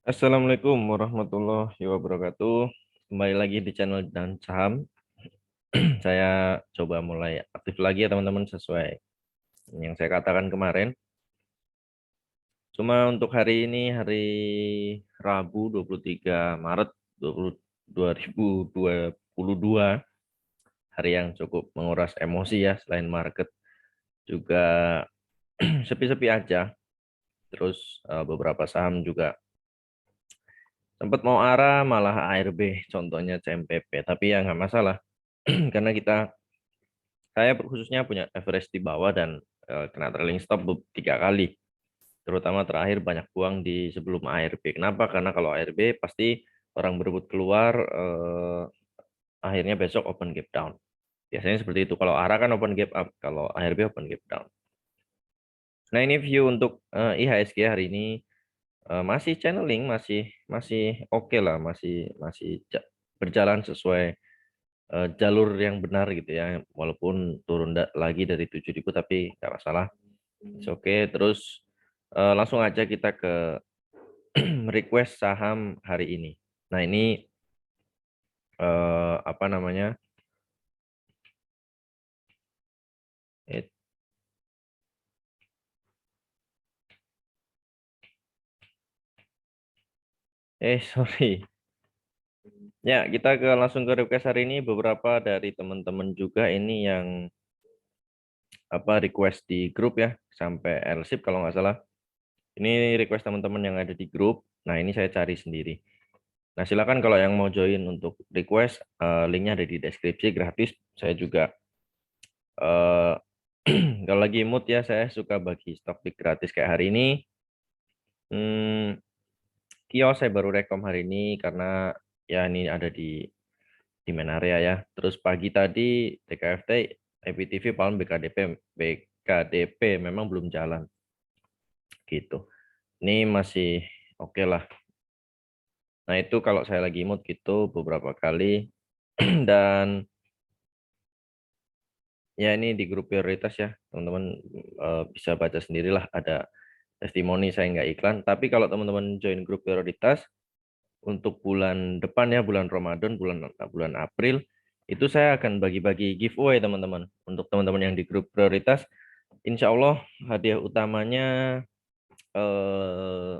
Assalamualaikum warahmatullahi wabarakatuh. Kembali lagi di channel dan saham. Saya coba mulai aktif lagi ya teman-teman sesuai yang saya katakan kemarin. Cuma untuk hari ini hari Rabu 23 Maret 2022, hari yang cukup menguras emosi ya, selain market juga sepi-sepi aja. Terus beberapa saham juga sempat mau arah malah ARB, contohnya CMPP, tapi ya nggak masalah. Karena saya khususnya punya average di bawah dan kena trailing stop 3 kali. Terutama terakhir banyak buang di sebelum ARB. Kenapa? Karena kalau ARB pasti orang berebut keluar, akhirnya besok open gap down. Biasanya seperti itu. Kalau ARA kan open gap up, kalau ARB open gap down. Nah ini view untuk IHSG hari ini masih channeling, masih masih oke lah, masih masih berjalan sesuai jalur yang benar gitu ya, walaupun turun lagi dari 7.000 tapi nggak masalah. Oke, terus langsung aja kita ke request saham hari ini. Nah ini apa namanya, eh, sorry ya, kita langsung ke request hari ini. Beberapa dari teman-teman juga ini yang apa request di grup ya, sampai LSIP kalau nggak salah. Ini request teman-teman yang ada di grup. Nah, ini saya cari sendiri. Nah, silakan kalau yang mau join untuk request, linknya ada di deskripsi, gratis. Saya juga eh, kalau lagi mood ya, saya suka bagi stok pick gratis kayak hari ini. Hmm, kios saya baru rekom hari ini karena ya ini ada di main area ya. Terus pagi tadi TKFT, EPTV, Palm, BKDP memang belum jalan gitu. Ini masih oke lah. Nah, itu kalau saya lagi mood gitu beberapa kali. Dan ya ini di grup prioritas ya, teman-teman bisa baca sendirilah, ada testimoni, saya nggak iklan. Tapi kalau teman-teman join grup prioritas untuk bulan depan ya, bulan Ramadan, bulan bulan April, itu saya akan bagi-bagi giveaway teman-teman. Untuk teman-teman yang di grup prioritas, insya Allah hadiah utamanya eh,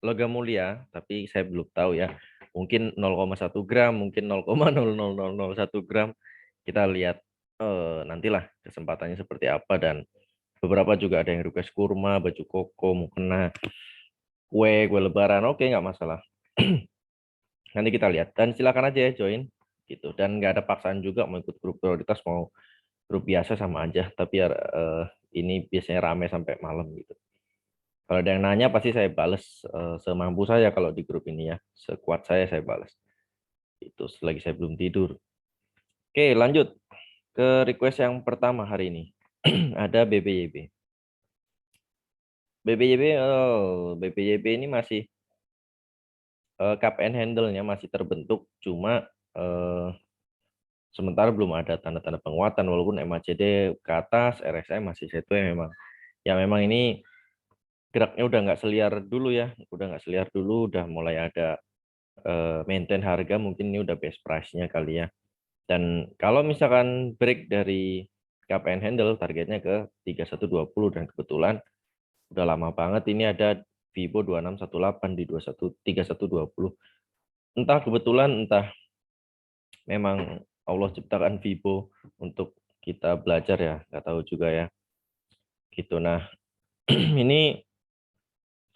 logam mulia, tapi saya belum tahu ya. Mungkin 0,1 gram, mungkin 0,00001 gram. Kita lihat nantilah kesempatannya seperti apa, dan beberapa juga ada yang request kurma, baju koko, mau kena kue lebaran. Oke, nggak masalah. Nanti kita lihat. Dan silakan aja ya join gitu. Dan nggak ada paksaan juga mau ikut grup prioritas, mau grup biasa sama aja. Tapi ya ini biasanya rame sampai malam gitu. Kalau ada yang nanya pasti saya bales semampu saya kalau di grup ini ya. Sekuat saya bales. Itu selagi saya belum tidur. Oke, lanjut ke request yang pertama hari ini. Ada BBYB. BBYB ini masih cup and handle-nya masih terbentuk, cuma sementara belum ada tanda-tanda penguatan, walaupun MACD ke atas, RSI masih sideways memang. Ya memang ini geraknya udah nggak seliar dulu ya, udah nggak seliar dulu, udah mulai ada maintain harga, mungkin ini udah best price-nya kali ya. Dan kalau misalkan break dari cup and handle, targetnya ke 3120, dan kebetulan udah lama banget ini ada Vibo 2618 di 3120. Entah kebetulan, entah memang Allah ciptakan Vibo untuk kita belajar ya, nggak tahu juga ya. Gitu. Nah, ini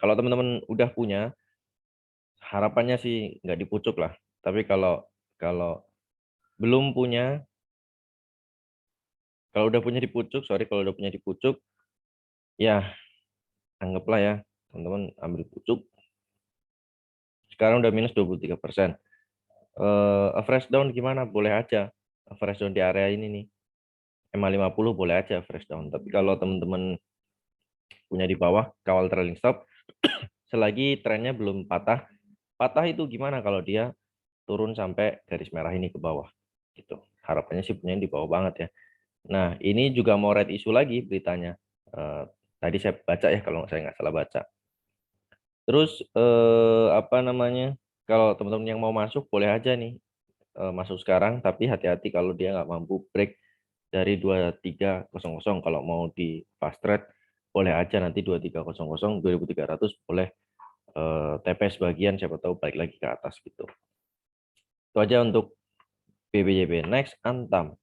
kalau teman-teman udah punya, harapannya sih nggak dipucuk lah. Tapi kalau kalau belum punya, kalau udah punya dipucuk, sorry, kalau udah punya dipucuk, ya anggaplah ya, teman-teman ambil pucuk. Sekarang udah minus 23%. Fresh down gimana? Boleh aja. Fresh down di area ini nih. MA50 boleh aja fresh down. Tapi kalau teman-teman punya di bawah, kawal trailing stop. Selagi trennya belum patah. Patah itu gimana kalau dia turun sampai garis merah ini ke bawah. Gitu. Harapannya sih punya di bawah banget ya. Nah, ini juga mau red issue lagi beritanya. Eh, Tadi saya baca ya, kalau saya nggak salah baca. Terus apa namanya? Kalau teman-teman yang mau masuk boleh aja nih masuk sekarang, tapi hati-hati kalau dia nggak mampu break dari 2300. Kalau mau di fast trade boleh aja nanti 2300, 2300 boleh TP sebagian, siapa tahu balik lagi ke atas gitu. Itu aja untuk BBYB. Next, Antam.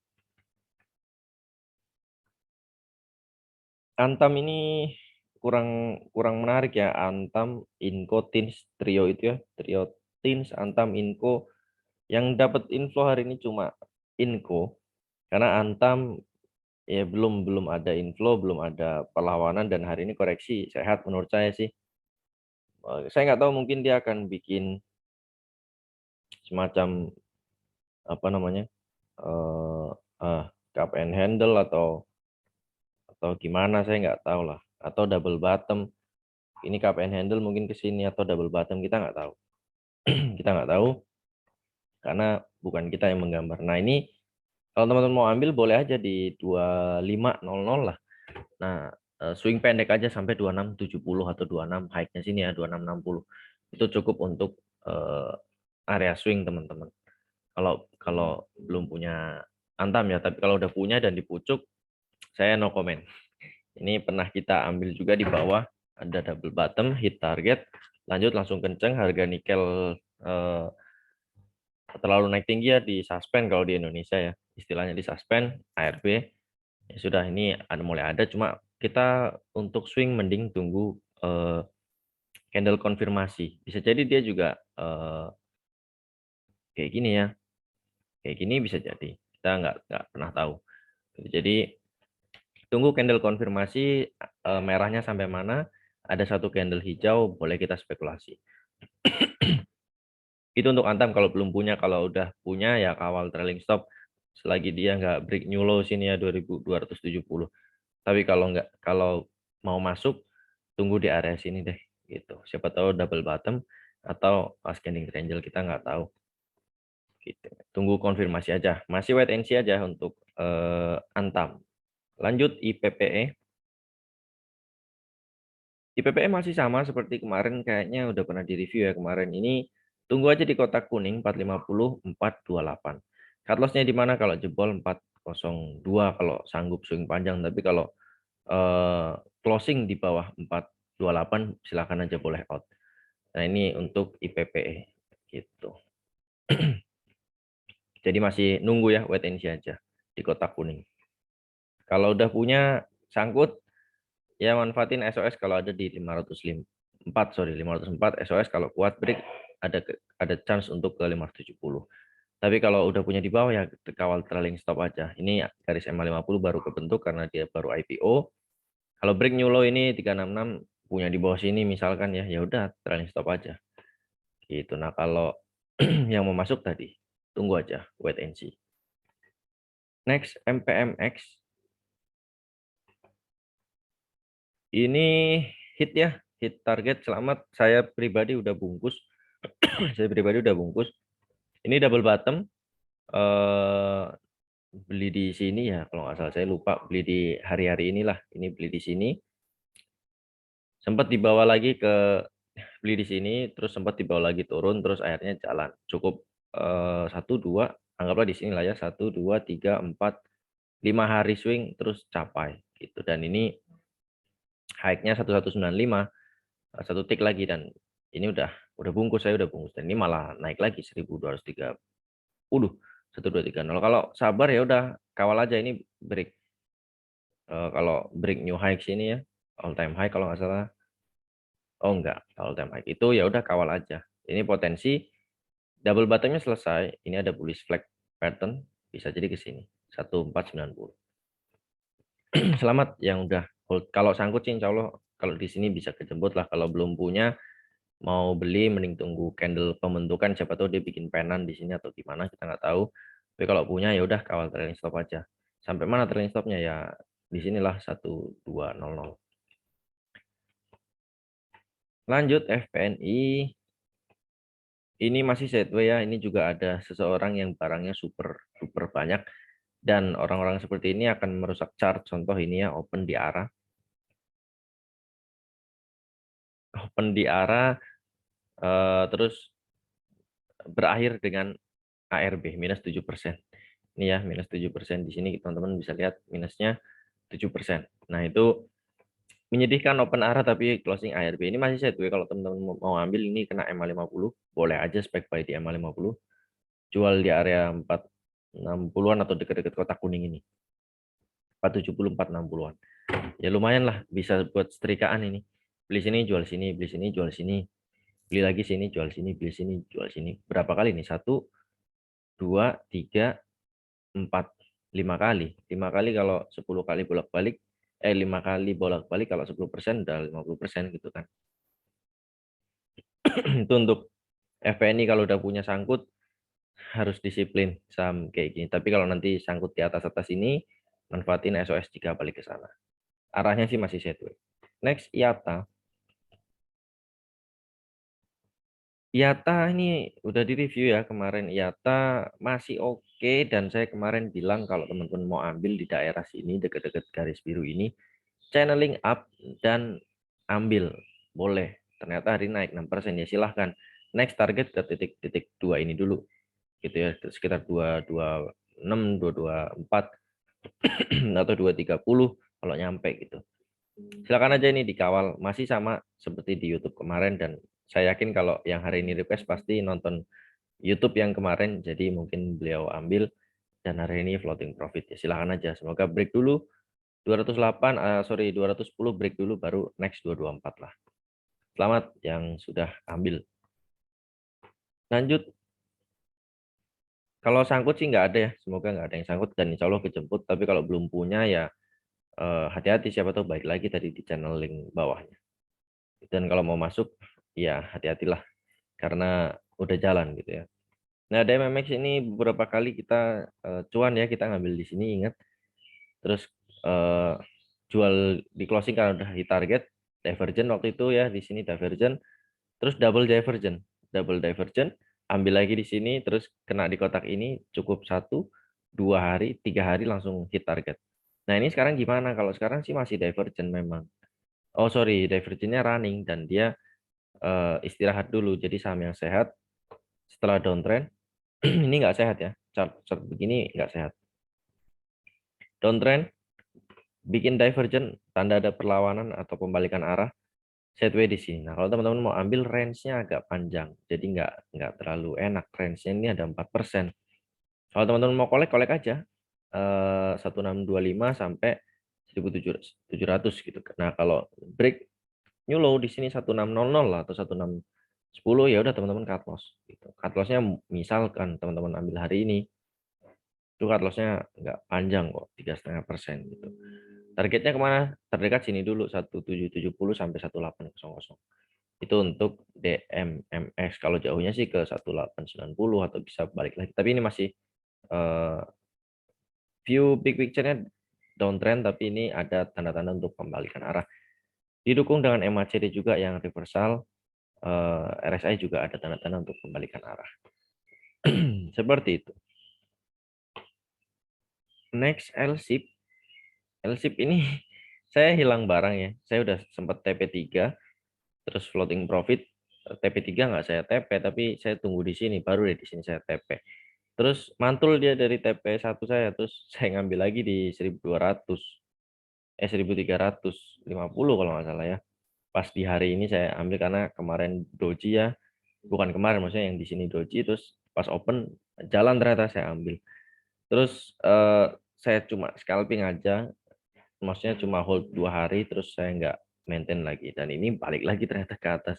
Antam ini kurang kurang menarik ya. Antam, Inco, Tins, trio itu ya. Trio Tins, Antam, Inco. Yang dapat inflow hari ini cuma Inco. Karena Antam ya belum belum ada inflow, belum ada perlawanan, dan hari ini koreksi sehat menurut saya sih. Saya nggak tahu, mungkin dia akan bikin semacam apa namanya eh cup and handle atau gimana, saya nggak tahu lah, atau double bottom. Ini cup and handle mungkin ke sini atau double bottom, kita nggak tahu. Kita nggak tahu karena bukan kita yang menggambar. Nah ini kalau teman-teman mau ambil boleh aja di 2500 lah. Nah, swing pendek aja sampai 2670 atau 26 high-nya sini ya, 2660. Itu cukup untuk area swing teman-teman. Kalau kalau belum punya Antam ya, tapi kalau udah punya dan di pucuk, saya no comment. Ini pernah kita ambil juga di bawah, ada double bottom, hit target, lanjut langsung kenceng, harga nikel eh, terlalu naik tinggi ya, di suspend kalau di Indonesia ya, istilahnya di suspend, ARB. Ya sudah, ini ada mulai ada, cuma kita untuk swing mending tunggu candle konfirmasi. Bisa jadi dia juga kayak gini ya, kayak gini bisa jadi. Kita nggak pernah tahu. Jadi tunggu candle konfirmasi merahnya sampai mana. Ada satu candle hijau, boleh kita spekulasi. Itu untuk Antam kalau belum punya. Kalau udah punya ya kawal trailing stop selagi dia nggak break new low sini ya 2270. Tapi kalau nggak, kalau mau masuk tunggu di area sini deh gitu. Siapa tahu double bottom atau ascending triangle, kita nggak tahu gitu. Tunggu konfirmasi aja. Masih wait and see aja untuk Antam. Lanjut IPPE. IPPE masih sama seperti kemarin, kayaknya udah pernah di-review ya kemarin. Ini tunggu aja di kotak kuning 450 428. Cut loss-nya di mana kalau jebol 402 kalau sanggup swing panjang, tapi kalau closing di bawah 428 silakan aja boleh out. Nah, ini untuk IPPE gitu. Jadi masih nunggu ya, wait and see aja di kotak kuning. Kalau udah punya sangkut, ya manfaatin SOS kalau ada di 504, sorry 504 SOS, kalau kuat break ada chance untuk ke 570. Tapi kalau udah punya di bawah ya kawal trailing stop aja. Ini garis MA50 baru kebentuk karena dia baru IPO. Kalau break new low ini 366 punya di bawah sini misalkan ya, ya udah trailing stop aja. Gitu. Nah, kalau yang mau masuk tadi tunggu aja, wait and see. Next, MPMX. Ini hit ya, hit target selamat. Saya pribadi udah bungkus. Saya pribadi udah bungkus. Ini double bottom. Eh, beli di sini ya, kalau nggak salah saya lupa, beli di hari-hari inilah. Ini beli di sini. Sempat dibawa lagi ke beli di sini, terus sempat dibawa lagi turun, terus akhirnya jalan. Cukup 1, 2, anggaplah di sini lah ya, 1, 2, 3, 4, 5 hari swing terus capai gitu. Dan ini high-nya 1195, satu tick lagi, dan ini udah bungkus, saya udah bungkus, dan ini malah naik lagi 1230, 1230. Kalau sabar ya udah kawal aja, ini break. Kalau break new high sini ya, all time high kalau nggak salah. Oh enggak, all time high itu ya udah kawal aja. Ini potensi double bottomnya selesai. Ini ada bullish flag pattern, bisa jadi ke sini 1490. Selamat yang udah hold. Kalau sangkut sih insya Allah kalau di sini bisa kejebot lah. Kalau belum punya mau beli mending tunggu candle pembentukan, siapa tahu dia bikin penan di sini atau gimana, kita nggak tahu. Tapi kalau punya ya udah kawal trailing stop aja. Sampai mana trailing stopnya ya di sinilah 1200. Lanjut FPNI. Ini masih sideways ya. Ini juga ada seseorang yang barangnya super super banyak, dan orang-orang seperti ini akan merusak chart. Contoh ini ya, open di arah open di arah terus berakhir dengan ARB minus 7%. Ini ya minus 7%. Di sini teman-teman bisa lihat minusnya 7%. Nah, itu menyedihkan open arah tapi closing ARB. Ini masih sideways. Kalau teman-teman mau ambil ini kena EMA 50, boleh aja spek buy di EMA 50. Jual di area 460-an atau dekat-dekat kotak kuning ini. 470, 460-an. Ya lumayan lah, bisa buat setrikaan ini. Beli sini, jual sini, beli sini, jual sini. Beli lagi sini, jual sini, beli sini, jual sini. Berapa kali nih? 1, 2, 3, 4, 5 kali. 5 kali kalau 10 kali bolak-balik. 5 kali bolak-balik kalau 10% udah 50% gitu kan. Itu untuk FPNI kalau udah punya sangkut harus disiplin saham kayak gini. Tapi kalau nanti sangkut di atas-atas ini, manfaatin SOS jika balik ke sana. Arahnya sih masih sideways. Next, IATA. IATA ini udah di review ya kemarin. IATA masih oke, dan saya kemarin bilang kalau teman-teman mau ambil di daerah sini dekat-dekat garis biru ini, channeling up dan ambil boleh. Ternyata hari naik 6% ya, silahkan. Next target ke titik-titik 2 ini dulu gitu ya, sekitar 226, 224 atau 230 kalau nyampe gitu. Silakan aja ini dikawal, masih sama seperti di YouTube kemarin, dan saya yakin kalau yang hari ini request pasti nonton YouTube yang kemarin, jadi mungkin beliau ambil dan hari ini floating profit ya, silakan aja. Semoga break dulu 208, 210 break dulu baru next 224 lah. Selamat yang sudah ambil. Lanjut, kalau sangkut sih nggak ada ya, semoga nggak ada yang sangkut dan insya Allah kejemput. Tapi kalau belum punya ya hati-hati, siapa tahu baik lagi tadi di channel link bawahnya. Dan kalau mau masuk ya hati-hatilah karena udah jalan gitu ya. Nah, DMMX ini beberapa kali kita cuan ya, kita ngambil di sini ingat. Terus eh, jual di closing karena udah hit target, divergent waktu itu ya, di sini divergent, terus double divergent, ambil lagi di sini, terus kena di kotak ini cukup 1, 2 hari, 3 hari langsung hit target. Nah, ini sekarang gimana? Kalau sekarang sih masih divergent memang. Oh sorry, divergentnya running dan dia istirahat dulu. Jadi saham yang sehat setelah downtrend ini nggak sehat ya. Chart begini nggak sehat. Downtrend bikin divergent, tanda ada perlawanan atau pembalikan arah, sideways di sini. Nah, kalau teman-teman mau ambil range-nya agak panjang, jadi nggak terlalu enak. Range-nya ini ada 4%. Kalau teman-teman mau kolek aja 1625 sampai 1700 gitu. Nah, kalau break new low di sini 1600 lah atau 1610, ya udah teman-teman cut loss gitu. Cut loss-nya misalkan teman-teman ambil hari ini, itu cut loss-nya nggak panjang kok, 3,5% gitu. Targetnya kemana? Terdekat sini dulu 1770 sampai 1800. Itu untuk DMMX. Kalau jauhnya sih ke 1890 atau bisa balik lagi. Tapi ini masih view big picture-nya downtrend, tapi ini ada tanda-tanda untuk pembalikan arah. Didukung dengan MACD juga yang reversal, RSI juga ada tanda-tanda untuk pembalikan arah. Seperti itu. Next, LSIP. LSIP ini saya hilang barang ya. Saya udah sempat TP3, terus floating profit. TP3 nggak saya TP, tapi saya tunggu di sini. Baru deh di sini saya TP. Terus mantul dia dari TP1 saya, terus saya ngambil lagi di 1200. 1350 kalau nggak salah ya. Pas di hari ini saya ambil karena kemarin doji ya. Bukan kemarin, maksudnya yang di sini doji, terus pas open jalan ternyata saya ambil. Terus saya cuma scalping aja, maksudnya cuma hold 2 hari, terus saya nggak maintain lagi, dan ini balik lagi ternyata ke atas.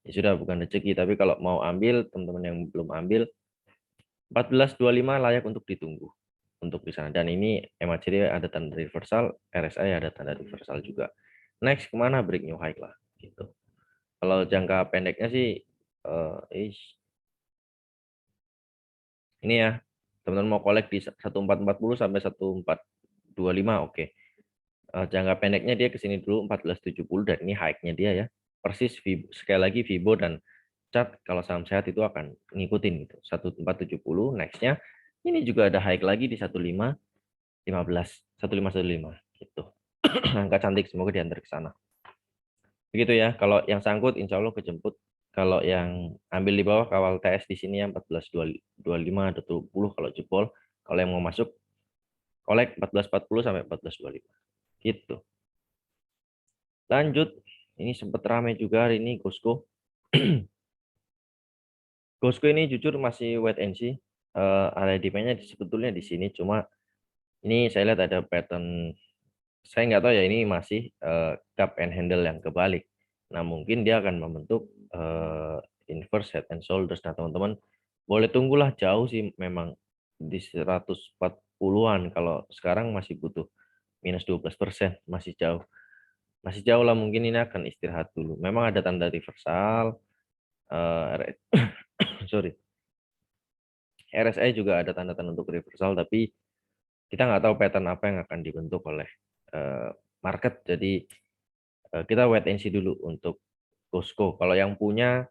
Ya sudah, bukan rezeki. Tapi kalau mau ambil, teman-teman yang belum ambil, 1425 layak untuk ditunggu untuk di sana. Dan ini MACD ada tanda reversal, RSI ada tanda reversal juga. Next kemana? Break new high lah gitu. Kalau jangka pendeknya sih ini ya, teman-teman mau kolek di 1440 sampai 1425, oke. Jangka pendeknya dia ke sini dulu 1470, dan ini high-nya dia ya. Persis sekali lagi Vibo dan chart kalau saham sehat itu akan ngikutin gitu. 1470, next-nya ini juga ada high lagi di 1515, 1515 gitu. Angka cantik, semoga diantar ke sana. Begitu ya. Kalau yang sangkut insya Allah kejemput. Kalau yang ambil di bawah kawal TS di sini ya 14.25 atau 20 kalau jebol. Kalau yang mau masuk kolek 14.40 sampai 14.25. Gitu. Lanjut. Ini sempat ramai juga hari ini Gosko. Gosko ini jujur masih wait and see. Area demand-nya sebetulnya di sini, cuma ini saya lihat ada pattern, saya nggak tahu ya, ini masih cup and handle yang kebalik. Nah mungkin dia akan membentuk inverse head and shoulders. Nah teman-teman boleh tunggulah, jauh sih memang di 140-an. Kalau sekarang masih butuh minus 12%, masih jauh. Masih jauh lah, mungkin ini akan istirahat dulu. Memang ada tanda reversal, sorry, RSI juga ada tanda-tanda untuk reversal, tapi kita nggak tahu pattern apa yang akan dibentuk oleh eh, market. Jadi kita wait and see dulu untuk Costco. Kalau yang punya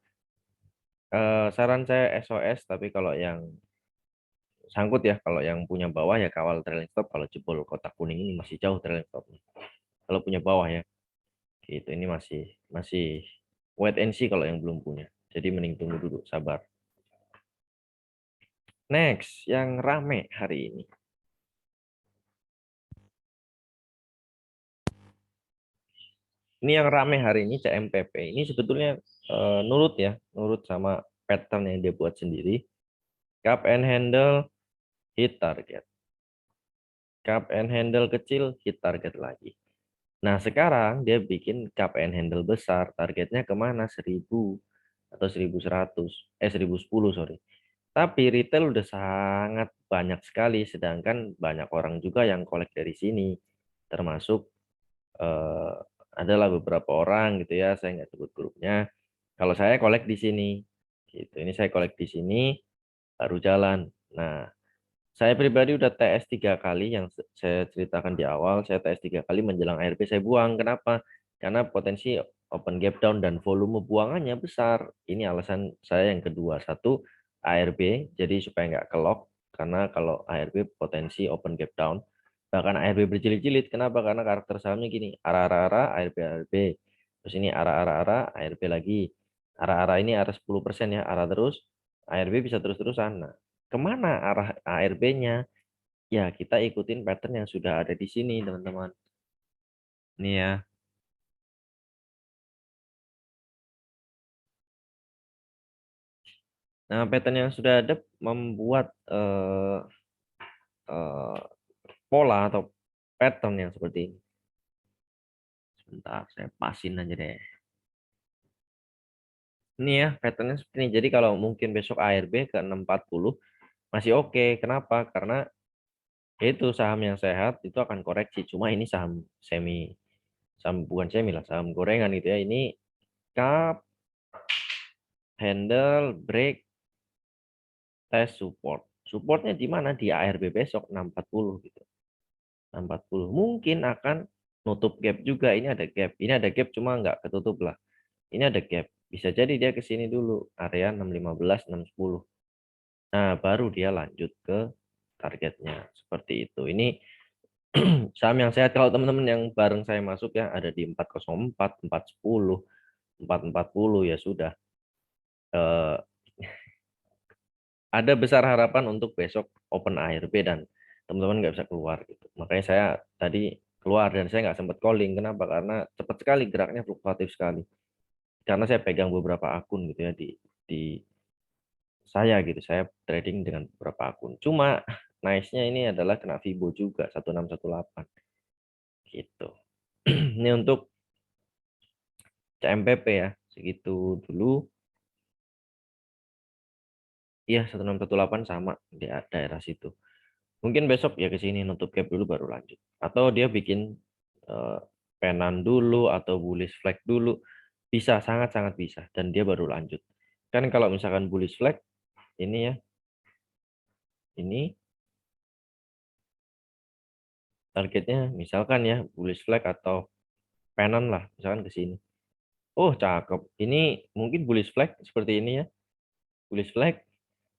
saran saya SOS, tapi kalau yang sangkut ya, kalau yang punya bawah ya kawal trailing stop. Kalau jebol kotak kuning ini masih jauh trailing stopnya. Kalau punya bawah ya, gitu ini masih masih wait and see kalau yang belum punya. Jadi mending tunggu dulu, sabar. Next, yang rame hari ini. Ini yang rame hari ini CMPP. Ini sebetulnya nurut ya, nurut sama pattern yang dia buat sendiri. Cup and handle, hit target. Cup and handle kecil, hit target lagi. Nah sekarang dia bikin cup and handle besar. Targetnya kemana? 1000 atau 1100. 1010 sorry. Tapi retail udah sangat banyak sekali. Sedangkan banyak orang juga yang kolek dari sini. Termasuk eh, adalah beberapa orang gitu ya, saya nggak sebut grupnya. Kalau saya kolek di sini, gitu. Ini saya kolek di sini, baru jalan. Nah, saya pribadi udah TS 3 kali yang saya ceritakan di awal. Saya TS 3 kali menjelang ARB saya buang. Kenapa? Karena potensi open gap down dan volume buangannya besar. Ini alasan saya yang kedua. Satu, ARB, jadi supaya nggak kelok. Karena kalau ARB potensi open gap down. Bahkan ARB berjilid-jilid. Kenapa? Karena karakter sahamnya gini. Arah-arah, ARB, ARB. Terus ini arah-arah, ARB lagi. Arah-arah ini arah 10% ya. Arah terus, ARB bisa terus-terusan. Nah, kemana arah ARB-nya? Ya, kita ikutin pattern yang sudah ada di sini, teman-teman. Ini ya. Nah, pattern yang sudah ada membuat eh, pola atau pattern yang seperti ini. Sebentar, saya pasin aja deh. Ini ya, patternnya seperti ini. Jadi kalau mungkin besok ARB ke 640 masih oke. Kenapa? Karena itu saham yang sehat itu akan koreksi. Cuma ini saham semi, saham bukan semi lah, saham gorengan gitu ya. Ini cup, handle, break, test support. Supportnya di mana? Di ARB besok 640 gitu. 640. Mungkin akan nutup gap juga. Ini ada gap. Ini ada gap cuma nggak ketutup lah. Ini ada gap. Bisa jadi dia ke sini dulu. Area 615, 610. Nah, baru dia lanjut ke targetnya. Seperti itu. Ini saham yang sehat. Kalau teman-teman yang bareng saya masuk ya, ada di 404, 410, 440 ya sudah. Eh, ada besar harapan untuk besok open ARB dan teman-teman nggak bisa keluar gitu. Makanya saya tadi keluar dan saya nggak sempat calling. Kenapa? Karena cepat sekali geraknya, fluktuatif sekali. Karena saya pegang beberapa akun gitu ya di saya gitu. Saya trading dengan beberapa akun. Cuma nice-nya ini adalah kena Fibo juga 1618 gitu. Ini untuk CMPP ya. Segitu dulu. Iya 1618 sama di daerah situ. Mungkin besok ya ke sini nutup gap dulu baru lanjut. Atau dia bikin eh, penan dulu atau bullish flag dulu. Bisa, sangat-sangat bisa. Dan dia baru lanjut. Kan kalau misalkan bullish flag, ini ya, ini targetnya misalkan ya bullish flag atau penan lah. Misalkan ke sini. Oh cakep. Ini mungkin bullish flag seperti ini ya. Bullish flag,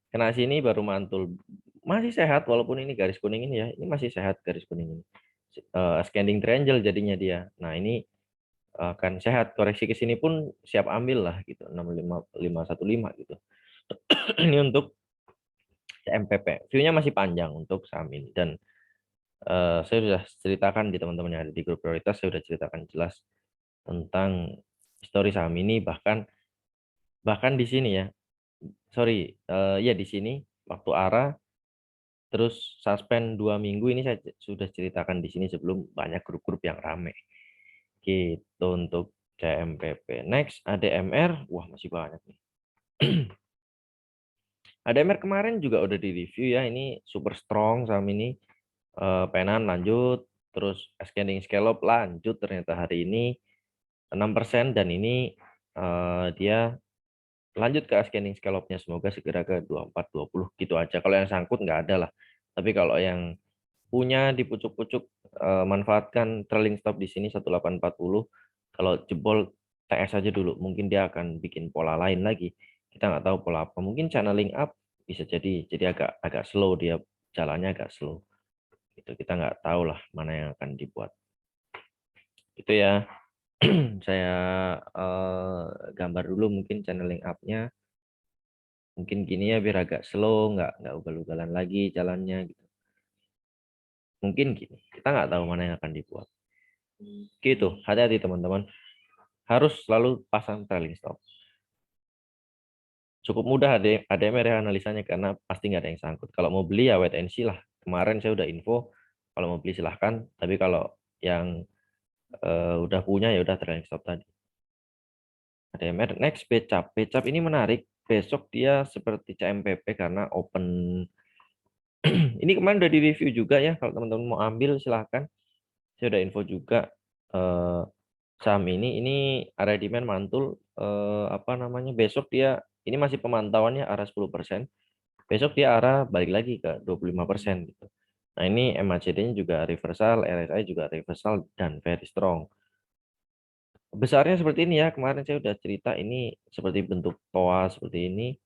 kena sini baru mantul. Masih sehat walaupun ini garis kuning ini ya. Ini masih sehat garis kuning ini. Scanning triangle jadinya dia. Nah ini akan sehat. Koreksi ke sini pun siap ambil lah gitu, 65515 gitu. Ini untuk CMPP. View-nya masih panjang untuk saham ini, dan saya sudah ceritakan di teman-teman yang ada di grup prioritas, saya sudah ceritakan jelas tentang histori saham ini, bahkan di sini ya. Sorry, ya di sini waktu arah terus suspend 2 minggu ini saya sudah ceritakan di sini sebelum banyak grup-grup yang rame. Gitu untuk CMPP. Next, ADMR. Wah, masih banyak nih. ADMR kemarin juga udah di review ya. Ini super strong saham ini. Penan lanjut. Terus scanning scallop lanjut ternyata hari ini 6%. Dan ini dia lanjut ke scanning scallopnya. Semoga segera ke 24-20 gitu aja. Kalau yang sangkut nggak ada lah. Tapi kalau yang punya di pucuk-pucuk, manfaatkan trailing stop di sini 1840. Kalau jebol TS aja dulu, mungkin dia akan bikin pola lain lagi. Kita nggak tahu pola apa. Mungkin channeling up bisa jadi agak agak slow, dia jalannya agak slow. Itu kita nggak tahu lah mana yang akan dibuat. Itu ya. Saya gambar dulu mungkin channeling up-nya. Mungkin gini ya biar agak slow, nggak ugal-ugalan lagi jalannya gitu. Mungkin gini. Kita nggak tahu mana yang akan dibuat. Gitu, hati-hati teman-teman. Harus selalu pasang trailing stop. Cukup mudah ADMR ya analisanya karena pasti nggak ada yang sangkut. Kalau mau beli ya wait and see lah. Kemarin saya udah info, kalau mau beli silahkan. Tapi kalau yang udah punya ya udah trailing stop tadi. ADMR next becap. Becap ini menarik. Besok dia seperti CMPP karena open. Ini kemarin udah di review juga ya. Kalau teman-teman mau ambil silahkan. Saya udah info juga. eh, Saham ini area demand mantul, apa namanya, besok dia ini masih pemantauannya arah 10%. Besok dia arah balik lagi ke 25% gitu. Nah, ini MACD-nya juga reversal, RSI juga reversal dan very strong. Besarnya seperti ini ya. Kemarin saya udah cerita ini seperti bentuk toa seperti ini.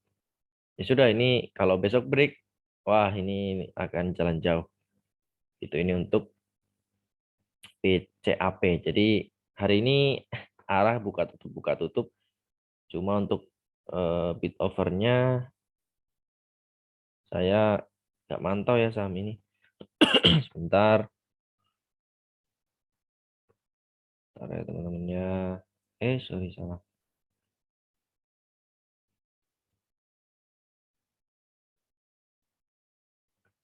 Ya sudah, ini kalau besok break, wah ini akan jalan jauh. Itu ini untuk PCAP. Jadi hari ini arah buka tutup. Cuma untuk bid overnya saya nggak mantau ya saham ini. Sebentar, bentar ya teman-temannya. Sorry salah.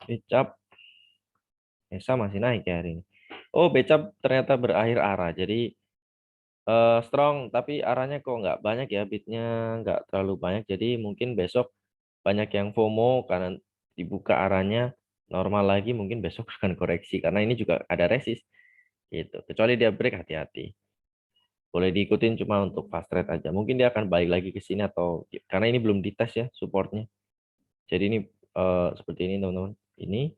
Becap, Esa masih naik ya hari ini. Oh, Becap ternyata berakhir arah. Jadi strong, tapi arahnya kok nggak banyak ya, bidnya nggak terlalu banyak. Jadi mungkin besok banyak yang FOMO karena dibuka arahnya normal lagi. Mungkin besok akan koreksi karena ini juga ada resist gitu. Kecuali dia break, hati-hati. Boleh diikutin cuma untuk fast trade aja. Mungkin dia akan balik lagi ke sini atau karena ini belum dites ya supportnya. Jadi ini seperti ini teman-teman. Ini,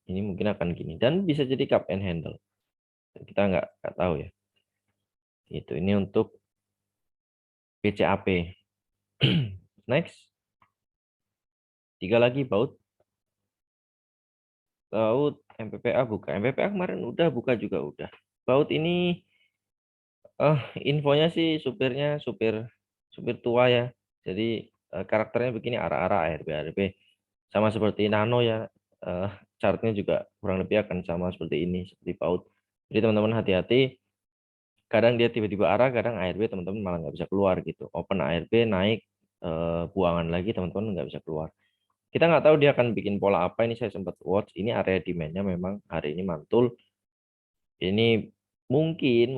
ini mungkin akan gini dan bisa jadi cup and handle. Kita nggak tahu ya. Itu ini untuk PCAP. Next, tiga lagi baut MPPA buka. MPPA kemarin udah buka juga udah. Baut ini infonya sih supir supir tua ya. Jadi karakternya begini, arah-arah ARB sama seperti Nano ya. eh, Chartnya juga kurang lebih akan sama seperti ini, seperti PAUD. Jadi teman-teman hati-hati, kadang dia tiba-tiba arah, kadang ARB teman-teman malah nggak bisa keluar gitu. Open ARB naik, buangan lagi teman-teman nggak bisa keluar. Kita nggak tahu dia akan bikin pola apa. Ini saya sempat watch, ini area demand-nya memang hari ini mantul. Ini mungkin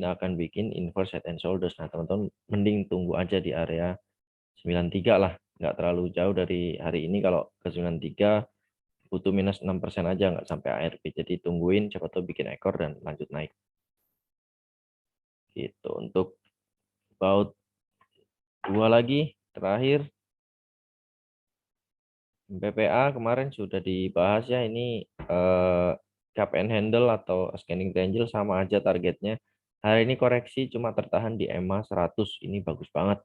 akan bikin inverse head and shoulders. Nah teman-teman mending tunggu aja di area 93 lah, nggak terlalu jauh dari hari ini. Kalau ke 93 butuh minus 6% aja, nggak sampai ARB. Jadi tungguin, siapa tahu bikin ekor dan lanjut naik. Gitu. Untuk baut dua lagi, terakhir, BPA kemarin sudah dibahas ya. Ini cup and handle atau scanning triangle sama aja targetnya. Hari ini koreksi cuma tertahan di EMA 100. Ini bagus banget.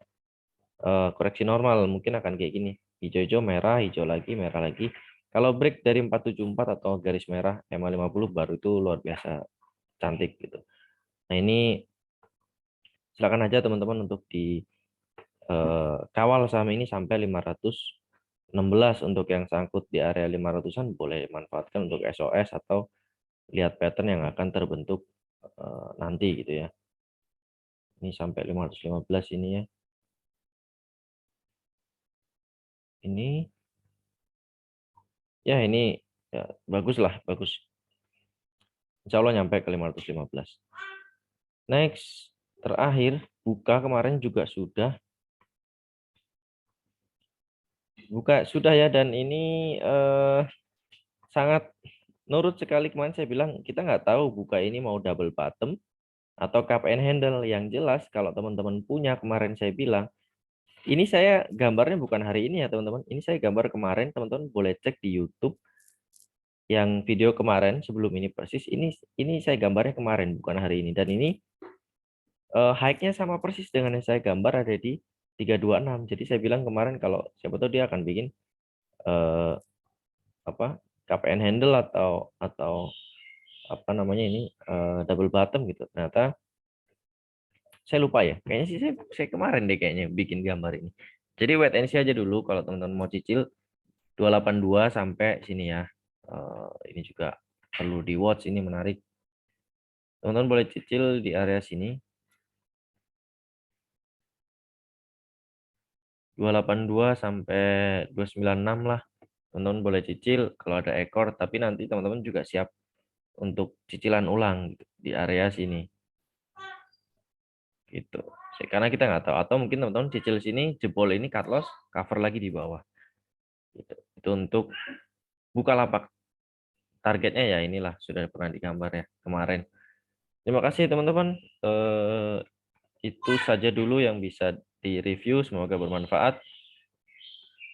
Koreksi normal mungkin akan kayak gini. Hijau-hijau, merah, hijau lagi, merah lagi. Kalau break dari 474 atau garis merah EMA 50 baru itu luar biasa cantik gitu. Nah ini silakan aja teman-teman untuk di kawal saham ini sampai 516 untuk yang sangkut di area 500-an boleh manfaatkan untuk SOS atau lihat pattern yang akan terbentuk nanti gitu ya. Ini sampai 515 ini ya. Ini ya ini ya, bagus lah, bagus. Insya Allah nyampe ke 515. Next, terakhir buka kemarin juga sudah buka sudah ya, dan ini sangat nurut sekali. Kemarin saya bilang kita nggak tahu buka ini mau double bottom atau cup and handle. Yang jelas kalau teman-teman punya, kemarin saya bilang ini, saya gambarnya bukan hari ini ya teman-teman, ini saya gambar kemarin. Teman-teman boleh cek di YouTube yang video kemarin sebelum ini persis. Ini saya gambarnya kemarin bukan hari ini, dan ini high-nya sama persis dengan yang saya gambar, ada di 326. Jadi saya bilang kemarin kalau siapa tahu dia akan bikin eh, apa cup and handle atau apa namanya ini double bottom gitu. Ternyata saya lupa ya. Kayaknya sih saya kemarin deh kayaknya bikin gambar ini. Jadi wait and see aja dulu kalau teman-teman mau cicil 282 sampai sini ya. Ini juga perlu di watch, ini menarik. Teman-teman boleh cicil di area sini. 282 sampai 296 lah. Teman-teman boleh cicil kalau ada ekor, tapi nanti teman-teman juga siap untuk cicilan ulang gitu, di area sini. Gitu. Karena kita nggak tahu, atau mungkin teman-teman cicil sini, jebol ini cut loss, cover lagi di bawah. Gitu. Itu untuk Bukalapak. Targetnya ya inilah, sudah pernah digambar ya kemarin. Terima kasih teman-teman. Itu saja dulu yang bisa direview. Semoga bermanfaat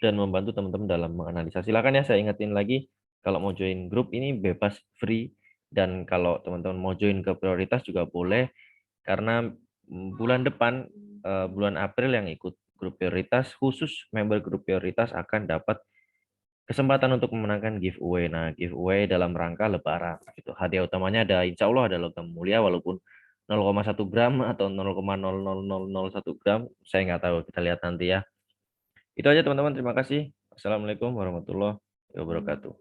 dan membantu teman-teman dalam menganalisa. Silakan ya, saya ingetin lagi, kalau mau join grup ini bebas, free. Dan kalau teman-teman mau join ke prioritas juga boleh, karena bulan depan, bulan April, yang ikut grup prioritas, khusus member grup prioritas akan dapat kesempatan untuk memenangkan giveaway. Nah, giveaway dalam rangka Lebaran. Gitu. Hadiah utamanya ada, insya Allah ada logam mulia, walaupun 0,1 gram atau 0,00001 gram, saya nggak tahu. Kita lihat nanti ya. Itu aja teman-teman. Terima kasih. Assalamualaikum warahmatullahi wabarakatuh.